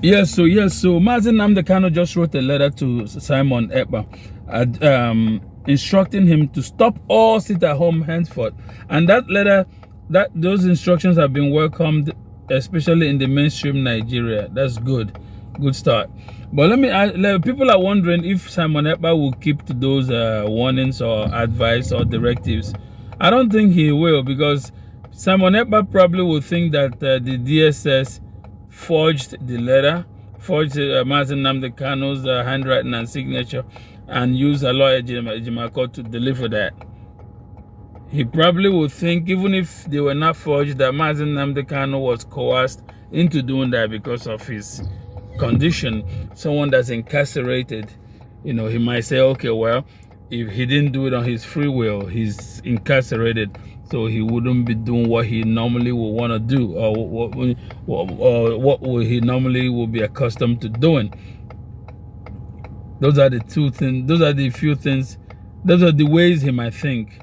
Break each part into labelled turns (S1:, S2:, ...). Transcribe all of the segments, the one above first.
S1: So Mazen Namdekano just wrote a letter to Sim.on E.kpa, instructing him to stop all sit-at-home henceforth. And that letter, those instructions have been welcomed, especially in the mainstream Nigeria. That's good start. But let me ask, people are wondering if Sim.on E.kpa will keep to those warnings or advice or directives. I don't think he will, because Sim.on E.kpa probably will think that the DSS forged the letter, forged Mazen Namdekano's handwriting and signature, and used a lawyer, Ejimako, to deliver that. He probably would think, even if they were not forged, that Mazen Namdekano was coerced into doing that because of his condition. Someone that's incarcerated, he might say, okay, well, if he didn't do it on his free will, he's incarcerated, so he wouldn't be doing what he normally would want to do, or what he normally would be accustomed to doing. Those are the two things. Those are the few things. Those are the ways he might think.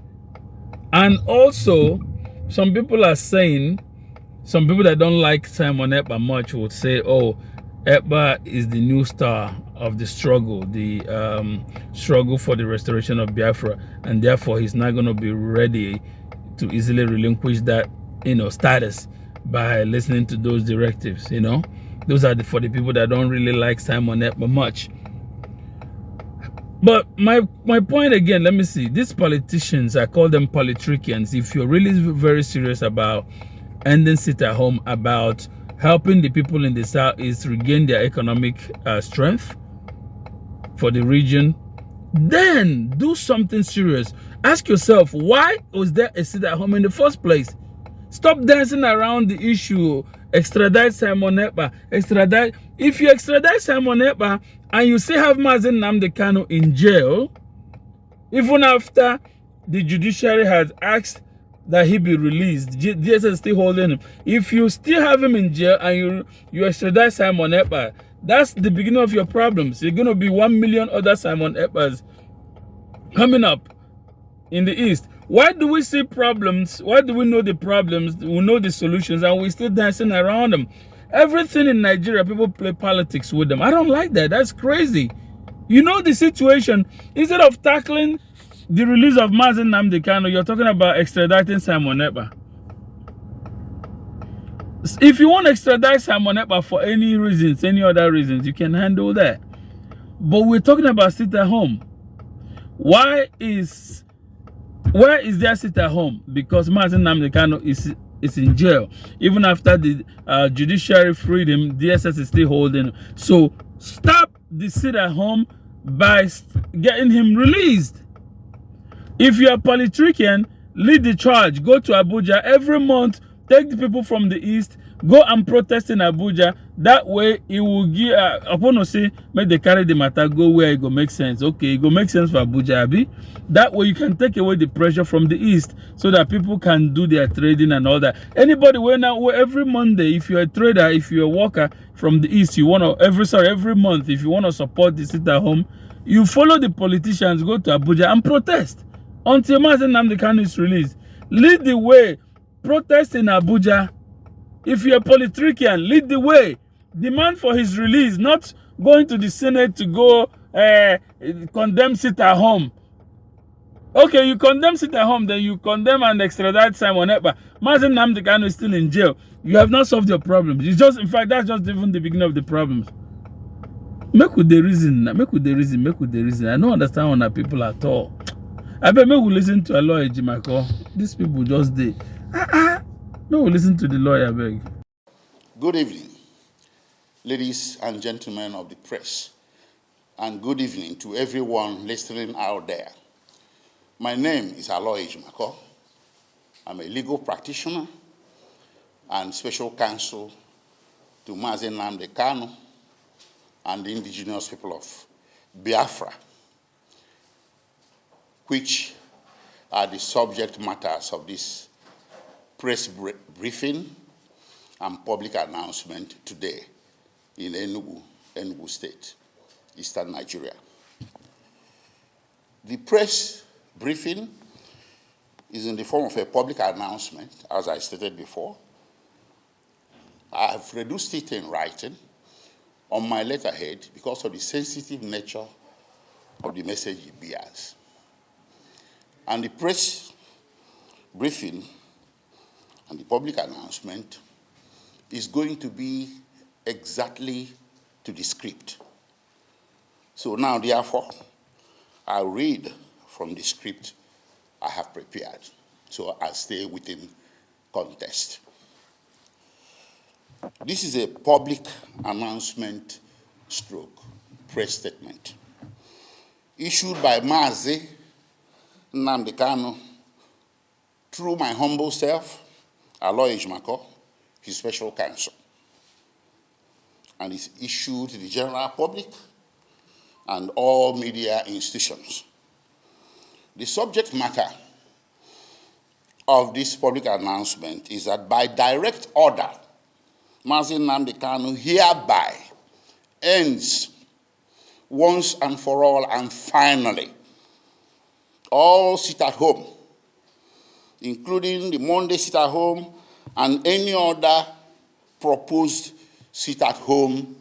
S1: And also, some people are saying, some people that don't like Sim.on E.kpa much would say, oh, E.kpa is the new star of the struggle, the struggle for the restoration of Biafra, and therefore he's not going to be ready to easily relinquish that, status by listening to those directives. Those are for the people that don't really like Sim.on E.kpa much. But my point again, let me see. These politicians, I call them politricians. If you're really very serious about ending sit-at-home, about helping the people in the Southeast regain their economic strength for the region, then do something serious. Ask yourself, why was there a sit-at-home in the first place? Stop dancing around the issue. Extradite Sim.on E.kpa. Extradite. If you extradite Sim.on E.kpa and you still have Mazen Namdekano in jail, even after the judiciary has asked that he be released, DSS is still holding him. If you still have him in jail and you extradite Sim.on E.kpa, that's the beginning of your problems. You're going to be 1 million other Sim.on E.kpas coming up in the East. Why do we see problems? Why do we know the problems? We know the solutions, and we're still dancing around them. Everything in Nigeria, people play politics with them. I don't like that. That's crazy. You know the situation. Instead of tackling the release of Mazen Namdekano, you're talking about extraditing Sim.on E.kpa. If you want to extradite Sim.on E.kpa for any reasons, any other reasons, you can handle that. But we're talking about sit-at-home. Where is there sit-at-home? Because Mazen Namdekano is in jail. Even after the judiciary freed him, DSS is still holding him. So stop the sit-at-home by getting him released. If you're a politrician, lead the charge. Go to Abuja every month. Take the people from the East. Go and protest in Abuja. That way, it will give, upon us say, make they carry the matter, go where it go make sense. Okay, it go make sense for Abuja, Abi. That way, you can take away the pressure from the East so that people can do their trading and all that. Anybody, every Monday, if you're a trader, if you're a worker from the East, you want to, every month, if you want to support the sit-at-home, you follow the politicians, go to Abuja and protest until Mazen Namdekano is released. Lead the way. Protest in Abuja. If you're a politrician, lead the way. Demand for his release, not going to the Senate to go condemn sit-at-home. Okay, you condemn sit-at-home, then you condemn and extradite Sim.on E.kpa. Mazen Namdekano is still in jail. You have not solved your problems. It's just, in fact, that's just even the beginning of the problems. Make with the reason. I don't understand when people at all. I bet me we listen to a lawyer, Jimako. These people just did. No, we listen to the lawyer, beg.
S2: Good evening, ladies and gentlemen of the press, and good evening to everyone listening out there. My name is Aloy Jimako. I'm a legal practitioner and special counsel to Mazen Namdekano and the indigenous people of Biafra, which are the subject matters of this press briefing and public announcement today in Enugu State, Eastern Nigeria. The press briefing is in the form of a public announcement, as I stated before. I have reduced it in writing on my letterhead because of the sensitive nature of the message it bears. And the press briefing and the public announcement is going to be exactly to the script. So now, therefore, I'll read from the script I have prepared, so I'll stay within context. This is a public announcement stroke press statement issued by Mazi Nnamdi Kanu through my humble self, Aloy Ejimako, his special counsel, and is issued to the general public and all media institutions. The subject matter of this public announcement is that by direct order, Mazi Nnamdi Kanu hereby ends once and for all and finally all sit-at-home, including the Monday sit-at-home and any other proposed sit-at-home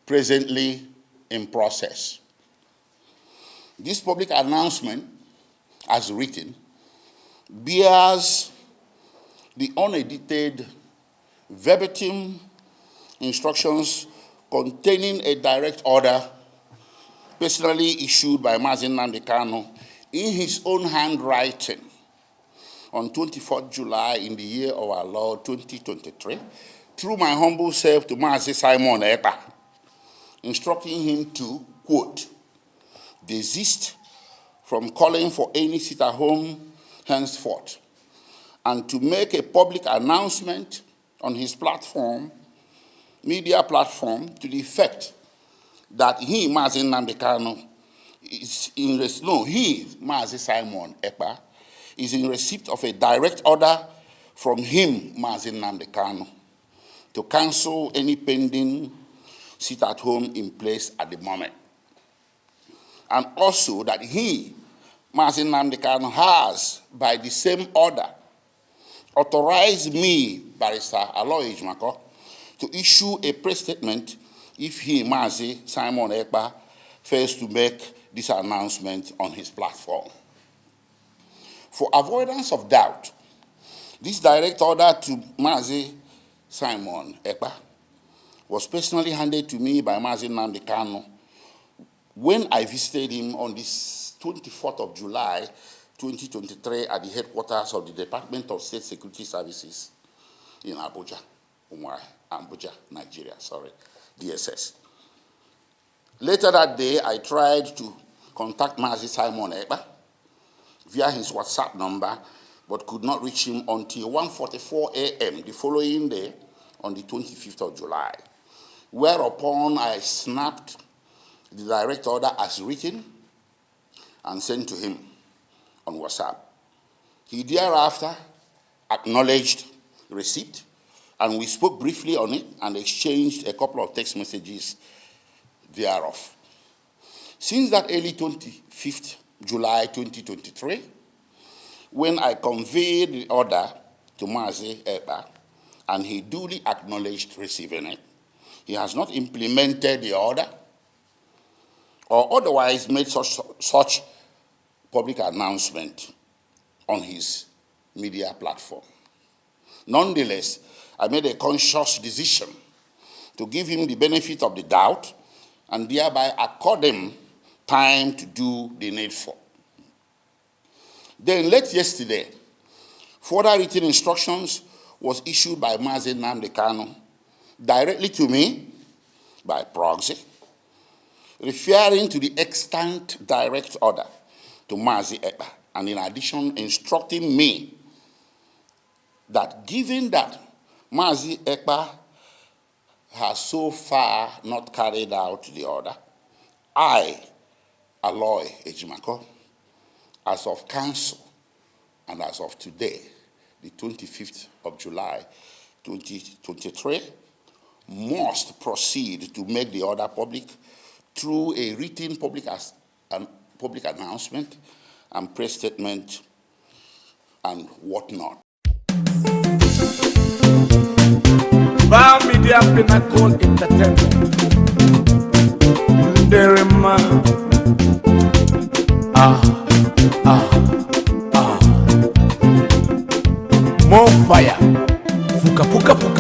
S2: presently in process. This public announcement, as written, bears the unedited verbatim instructions containing a direct order personally issued by Mazi Nnamdi Kanu in his own handwriting on 24th July in the year of our Lord 2023, through my humble self to Mazi Sim.on E.kpa, instructing him to, quote, desist from calling for any sit-at-home henceforth, and to make a public announcement on his platform, media platform, to the effect that he, Mazi Nnamdi Kanu, Mazi Sim.on E.kpa, is in receipt of a direct order from him, Mazi Nnamdi Kanu, to cancel any pending sit-at-home in place at the moment. And also that he, Mazi Nnamdi Kanu, has, by the same order, authorized me, Barrister Aloy Ejimako, to issue a press statement if he, Mazi Sim.on E.kpa, fails to make this announcement on his platform. For avoidance of doubt, this direct order to Mazi Sim.on E.kpa was personally handed to me by Mazi Nnamdi Kanu when I visited him on this 24th of July, 2023 at the headquarters of the Department of State Security Services in Abuja, Nigeria, DSS. Later that day, I tried to contact Mazi Sim.on E.kpa via his WhatsApp number, but could not reach him until 1:44 a.m. the following day on the 25th of July, whereupon I snapped the direct order as written and sent to him on WhatsApp. He thereafter acknowledged receipt, and we spoke briefly on it and exchanged a couple of text messages thereof. Since that early 25th July 2023, when I conveyed the order to Mazi E.kpa and he duly acknowledged receiving it, he has not implemented the order or otherwise made such public announcement on his media platform. Nonetheless, I made a conscious decision to give him the benefit of the doubt and thereby accord him time to do the needful. Then late yesterday, further written instructions was issued by Mazi Nnamdi Kanu directly to me by proxy, referring to the extant direct order to Mazi E.kpa, and in addition instructing me that given that Mazi E.kpa has so far not carried out the order, I, Aloy Ejimako, as of counsel and as of today, the 25th of July, 2023, must proceed to make the order public through a written public announcement and press statement and whatnot.
S3: Bar Media Pinnacle Entertainment Derema. More fire. Fuka fuka fuka.